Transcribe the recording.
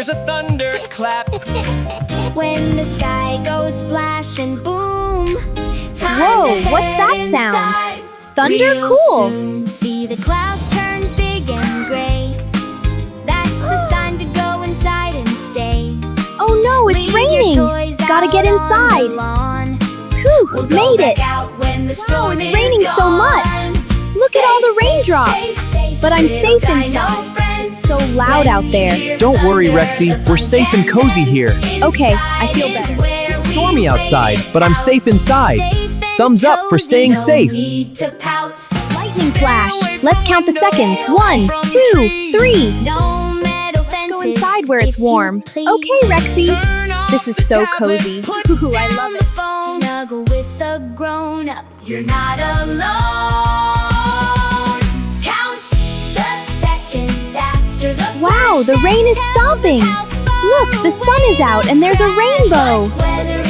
here's a thunderclap. When the sky goes flash and boom. Whoa, what's that sound? Thunder? Cool. See the clouds turn big and gray. That's the sign to go inside and stay. Oh no, it's raining. Gotta get inside. Whew, made it. Wow, it's raining so much. Look at all the raindrops. But I'm safe inside. It's so loud out there. Don't worry, Rexy. We're safe and cozy here. Okay, I feel better. It's stormy outside, but I'm safe inside. Thumbs up for staying safe. Lightning flash. Let's count the seconds. 1, 2, 3. Let's go inside where it's warm. Okay, Rexy. This is so cozy. Ooh, I love it. Snuggle with a grown-up. You're not alone. Count the seconds after the Wow, the rain is stopping. Look, the sun is out and there's a rainbow. Whether